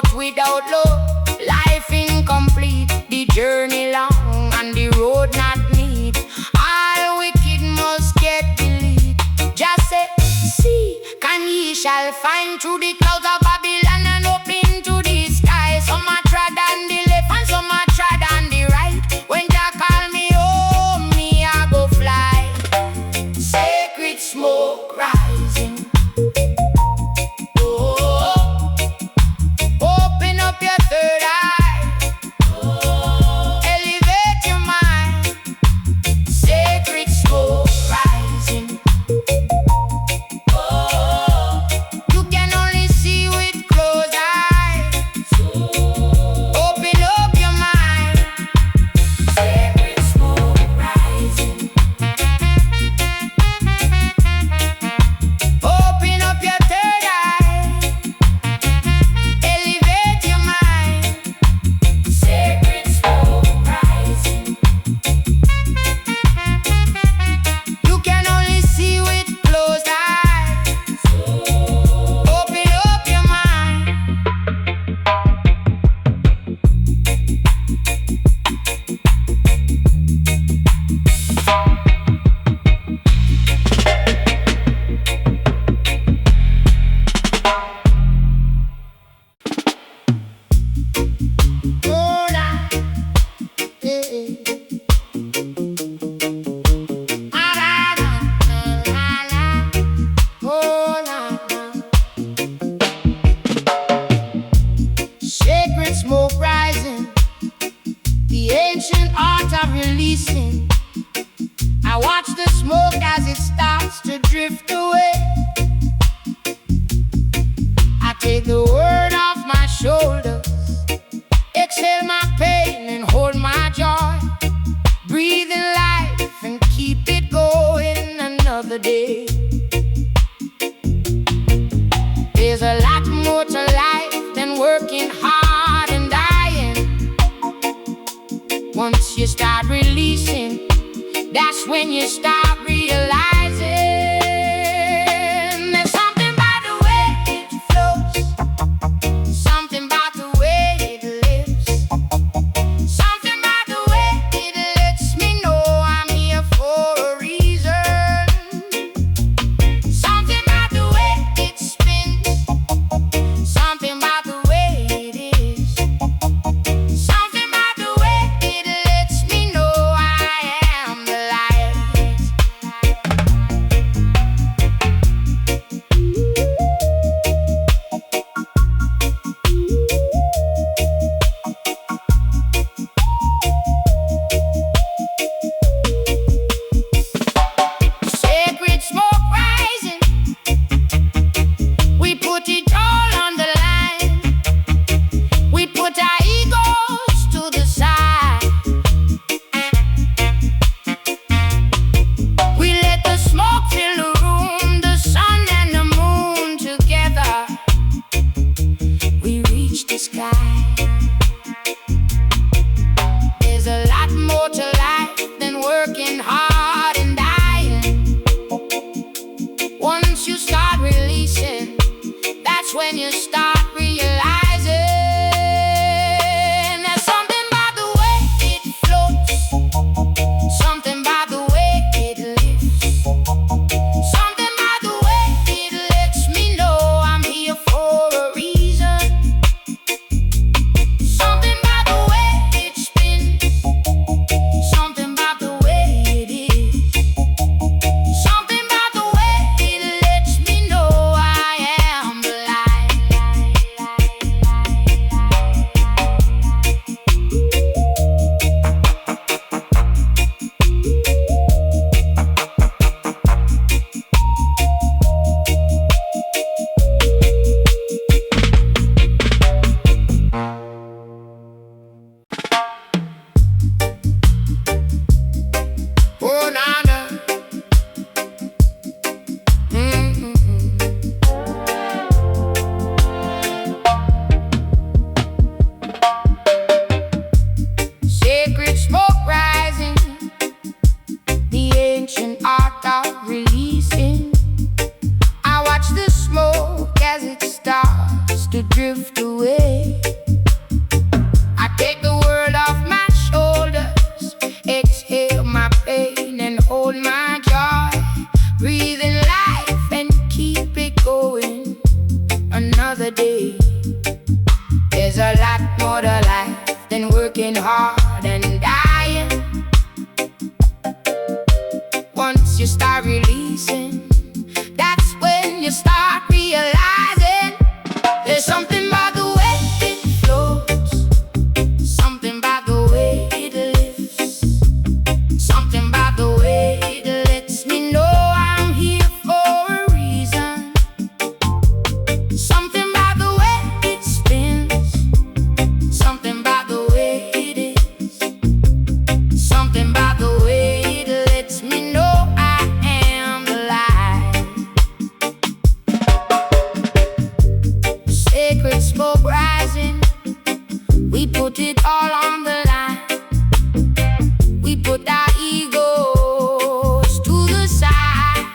But without love, life incomplete. The journey long and the road not neat. All wicked must get delete. Just say, see, can ye shall find through the clouds of Babylon and up into the sky. Some are trod on the left and some are trod on the right. When Jah call me home, me I go fly. Sacred smoke rising. Oh, open up your third eye. Elevate your mind. Sacred smoke rising. You can only see with closed eyes. Open up your mind. Sacred smoke rising. Open up your third eye. Elevate your mind. Sacred smoke rising. You can only see with closed eyes. Open up your mind. Oh, la, eh, ah, la, la, la, oh, la, la. Sacred smoke rising, the ancient art of releasing. I watch the smoke as it starts to drift away. I take the word off my shoulders, exhale my pain and hold my joy. Breathe in life and keep it going another day. There's a lot more to life than working hard and dying. Once you start releasing, that's when you start realizing there's something about the way it flows, something about the way it lives, something about the way it lets me know I'm here for a reason, something about the way it spins, something about the way it is, something about the way it lets me know I am the light. Sacred smoke rising. We put it all on the line. We put our egos to the side. We let the smoke fill the room, the sun and the moon together. We reach the sky. There's a lot more to life than working hard and dying. Once you start releasing, that's when you start realizing there's something about the way it floats, something about the way it lives, something about the way it lets me know I'm here for a reason, drift away. I take the world off my shoulders, exhale my pain and hold my joy. Breathe in life and keep it going. Another day. There's a lot more to life than working hard and dying. Once you start releasing, that's when you start realizing there's something about the way it flows, something about the way it lives, something about the way it lets me know I'm here for a reason, something about the way it spins, something about the way it is, something about the way it lets me know I am alive. Sacred smoke rising, we put it all on the line. We put our egos to the side.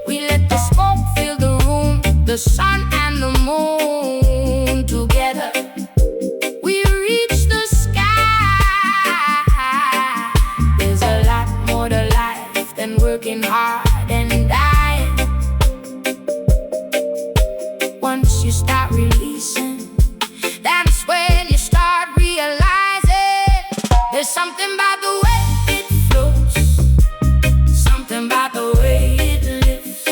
We let the smoke fill the room, the sun and the moon together. We reach the sky. There's a lot more to life than working hard and dying. Once you start releasing, that's when you start realizing there's something about the way it flows, something about the way it lives,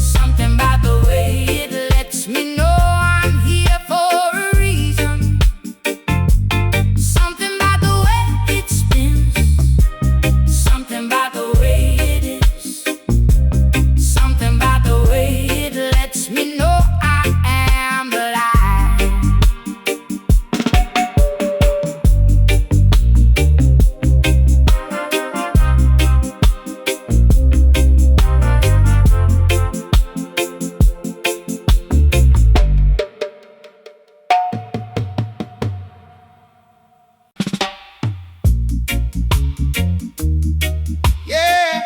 something about the way it lets me know I'm here for a reason, something about the way it spins, something about the way it is, something about the way it lets me know I am alive. Yeah,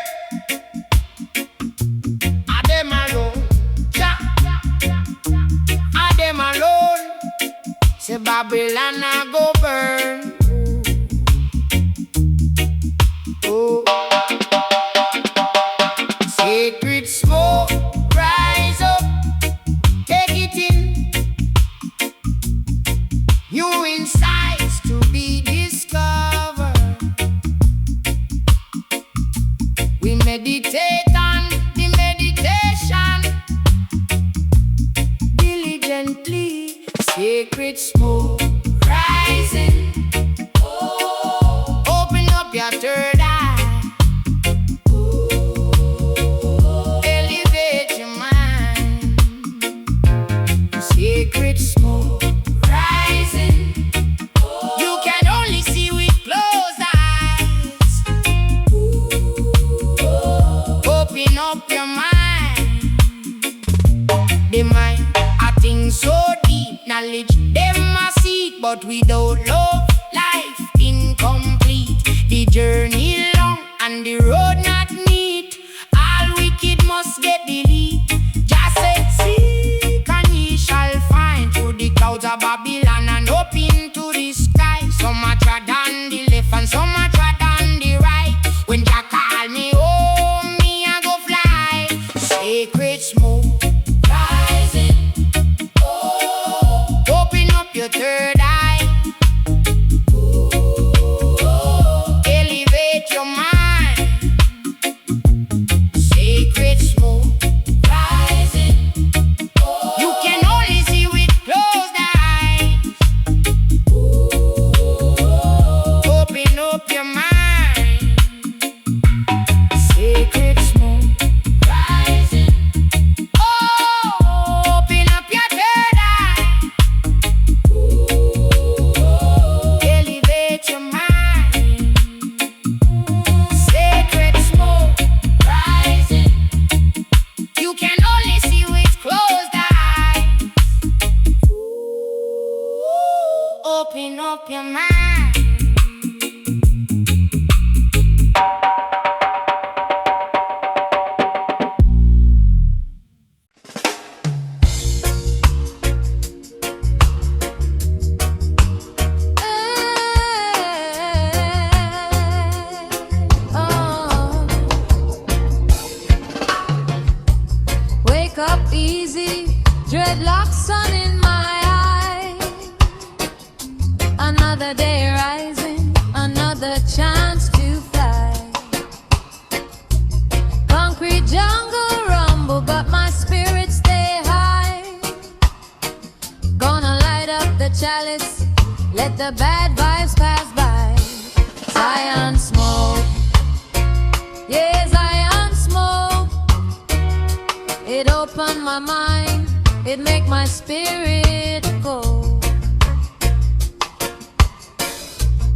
I dem alone, ja, I dem alone. Say Babylon I go burn. Oh, sacred smoke, rise up, take it in. New insights to be discovered. We meditate on the meditation diligently. Sacred smoke rising. Oh, open up your third eye. Elevate your mind. Sacred smoke rising. You can only see with closed eyes. Open up your mind. The mind, I think so deep. Knowledge, them a seek, but without love, life incomplete. The journey long and the road not neat. All wicked must get delete. Just say, seek and ye shall find. Through the clouds of Babylon and up into the sky. Some a tread on the left and some a tread on the right. When Jah call me home, me a go fly. Sacred smoke rising. Oh, open up your third eye. Elevate your mind. Sacred smoke rising. You can only see with closed eyes. Open up your mind. Sacred smoke rising. Oh, open up your third eye. Elevate your mind. Sacred smoke rising. You can only see with closed eyes. Open up your mind. black sun in my eye. Another day rising, another chance to fly. Concrete jungle rumble, but my spirit stay high. Gonna light up the chalice, let the bad vibes pass by. Zion smoke, yeah, Zion smoke. It opened my mind, it make my spirit go.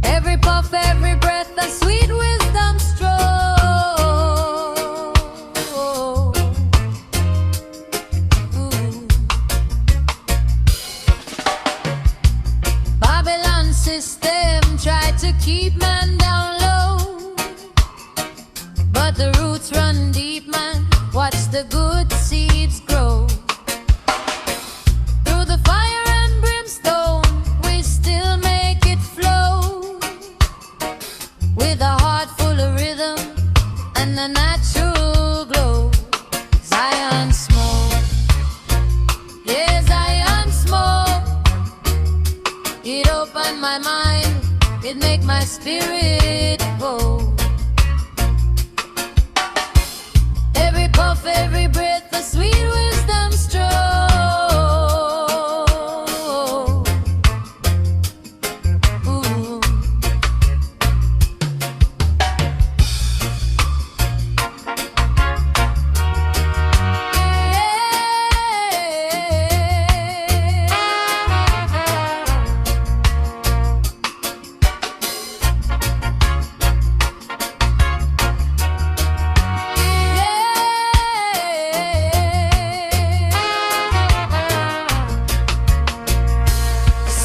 Every puff, every breath, a sweet wisdom stroke. Babylon system tried to keep man down low, but the roots run deep, man. Watch the good seeds grow. Through the fire and brimstone, we still make it flow. With a heart full of rhythm and a natural glow. Zion smoke, yeah, Zion smoke. It opened my mind, it make my spirit go. Every puff, every breath, a sweet wisdom stroke. Ooh.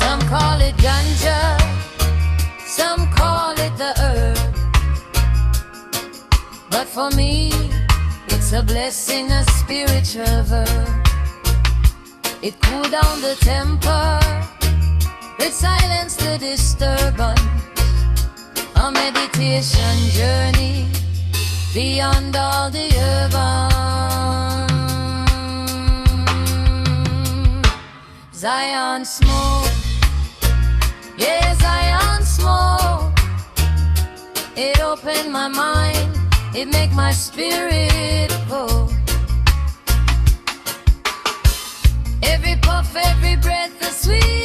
Some call it ganja, some call it the herb, but for me, it's a blessing, a spiritual verb. It cool down the temper, it silence the disturbance. A meditation journey beyond all the urban. Zion smoke, yeah, Zion smoke. It opened my mind, it make my spirit go. Every puff, every breath, a sweet.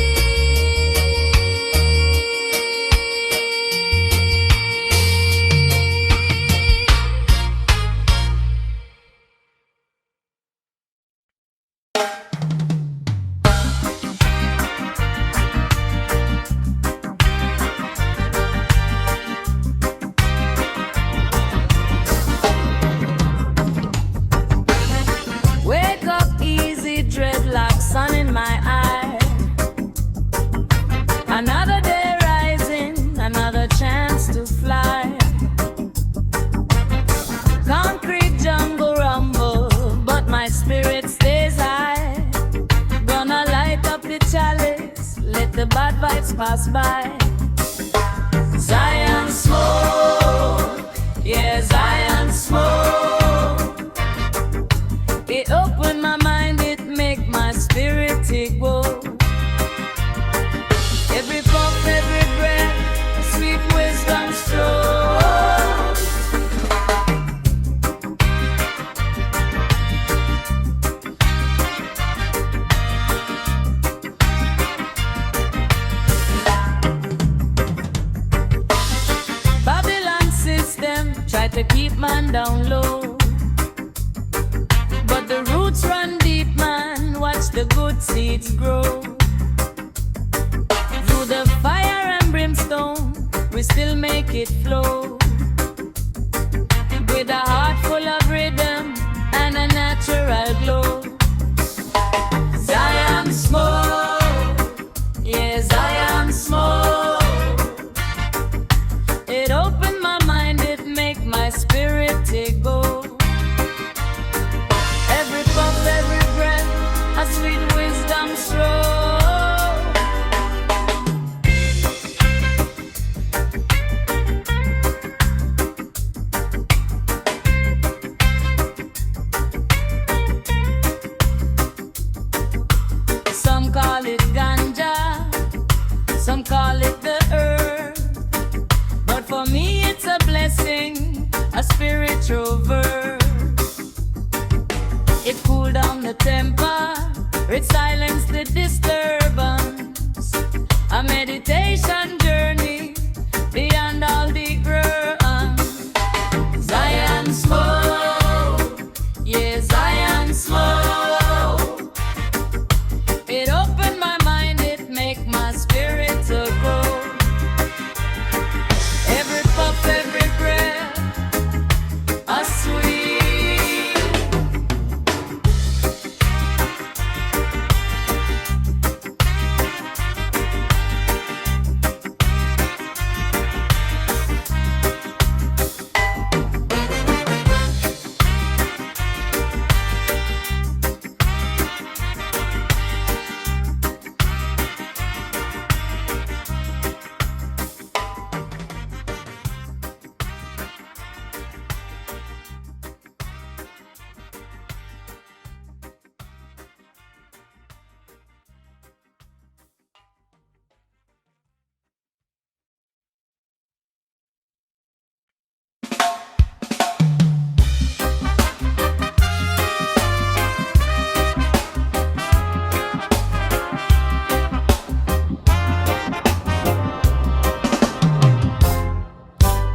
Wake up easy, dreadlock, sun in my eye. Another day rising, another chance to fly. Concrete jungle rumble, but my spirit stays high. Gonna light up the chalice, let the bad vibes pass by. Zion smoke, yeah, Zion smoke. It opened my mind, it make my spirit take go. Every puff, every breath, a sweet wisdom stroke. Babylon system try to keep man down low, but the roots run deep, man. Watch the good seeds grow. Through the fire and brimstone, we still make it flow. With a heart full of rhythm and a natural glow. Zion smoke, yeah, Zion smoke. It opened my mind, it make my spirit take go. Every puff, every breath, a sweet wisdom stroke. It silence the disturbance. A meditation journey beyond all the ground. Zion smoke, yeah, Zion smoke. It opened my mind, it make my spirit to grow. Every puff, every breath, a sweet.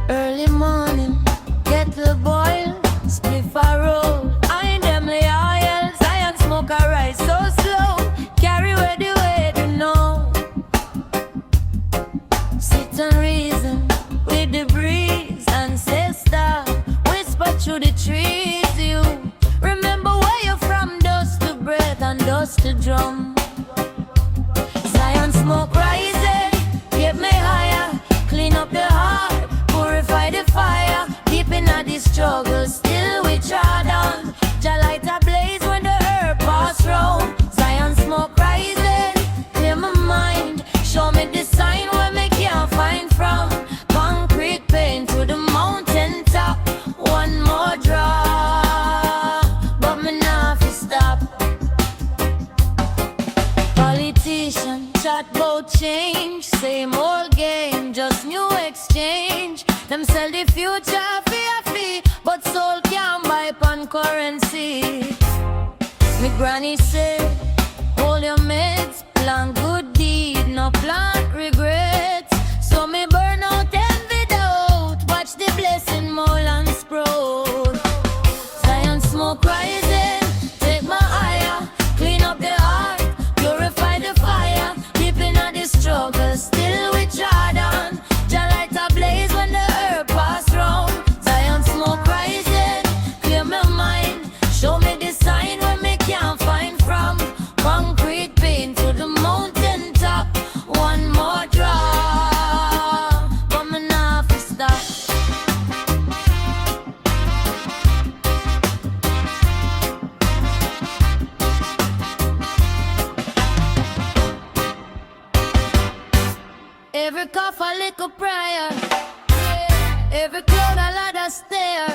Early morning, get the boil, spliff a roll. I them lay oil, Zion smoke a rise so slow. Carry where the way to know. Sit and reason with the breeze, ancestor. Whisper through the trees, you remember where you're from, dust to breath and dust to drum. Zion smoke rising, get me higher, clean up the heart, purify the fire. Deep in the struggle, still we trod on. Jah light a blaze when the herb pass round. Zion smoke rising, clear my mind, show me the sign where me can't find from. Concrete pain to the mountain top, one more draw, but me not fi stop. Politician chat about change, same old game, just new exchange. Them sell the future for a fee, but soul can't buy pan currency. Me granny said, hold your meds, plan good deed, no plant regrets. So me burn out envy doubt, watch the blessing mold and sprout. Zion smoke rising, take my higher, clean up the heart, purify the fire. Deep in the struggle, still we trod on. Jah light a blaze when the herb pass round. Zion smoke rising, clear my mind, show me the sign where me can't find from. Concrete pain to the mountain top, one more draw, but me not fi stop. Every cough a little prayer, every cloud a ladder stair.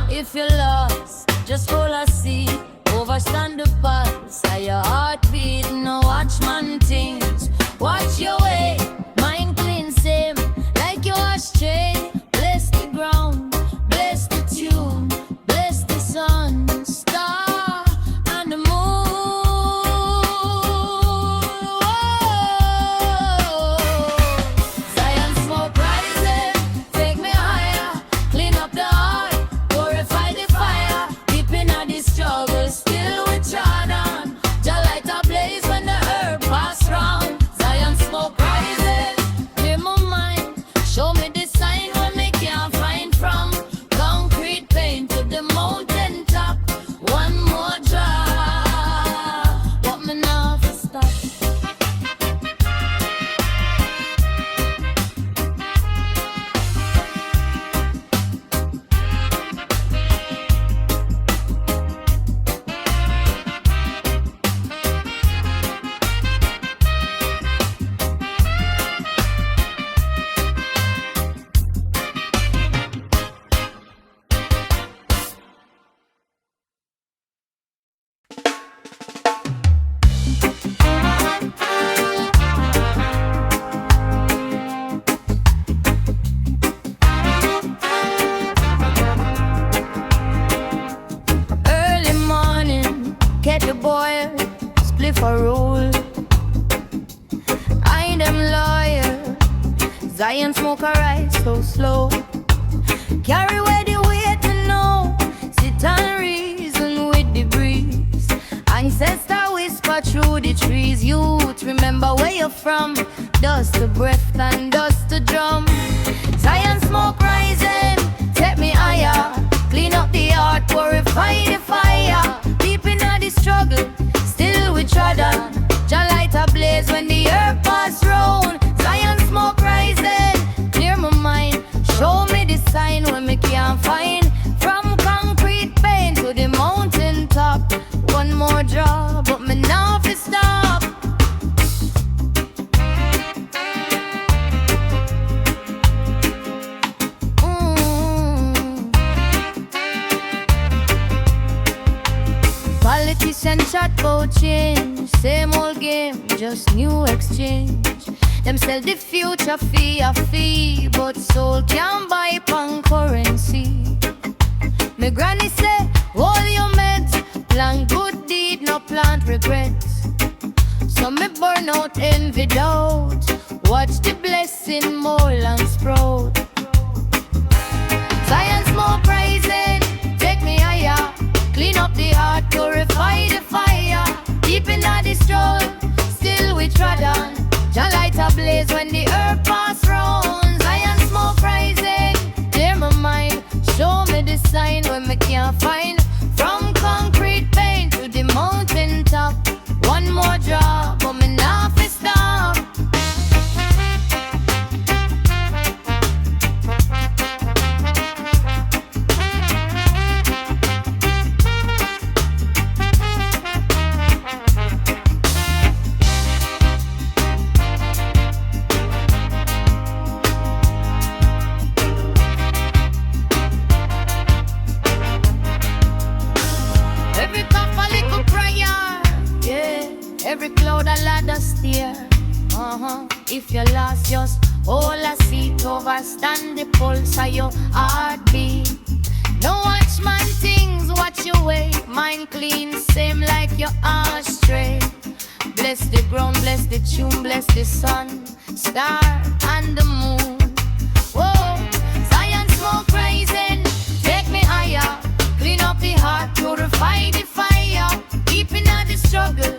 If you're lost, just hold a seat, overstand the pulse of your heartbeat. No watchman things, watch your way, mind clean same, like your ashtray. Bless the ground, bless the tune, bless the sun, star, and the moon. Zion smoke rising, take me higher, clean up the heart, purify the fire. Deep in the struggle, still we trod on. Jah light rule. I them loyal. Zion smoke a rise so slow. Carry away the weight to know. Sit and reason with the breeze. Ancestor whisper through the trees. Youth, remember where you're from. Dust to breath and dust to drum. Zion smoke rising, take me higher. Clean up the heart, purify the fire. Deep in the struggle, still we trod on. Jah light a blaze when the earth pass round. Zion smoke rising, clear my mind. Show me the sign when me can't find. From concrete pain to the mountain top. One more draw, but me now fi stop. Politicians chat about change. Same old game, just new exchange. Them sell the future for a fee, but soul can't buy pan currency. Me granny say, hold your meds. Plant good deed, no plant regrets. So me burn out envy doubt. Watch the blessing more and sprout. Science more rising, take me higher. Clean up the heart, purify the fire. Deep in the struggle, still we trod on. Jah light a blaze when the earth pass round. Zion smoke rising, clear my mind. Show me the sign when me can't find. From concrete pain to the mountain top. One more drop, but me not fi stop. Every cloud a ladder steer. If you lost, just hold a seat. Overstand the pulse of your heartbeat. No watchman things, watch your way. Mind clean, same like your ashtray. Bless the ground, bless the tune, bless the sun, star and the moon. Whoa, Zion smoke rising, take me higher. Clean up the heart, purify the fire. Deep in the struggle,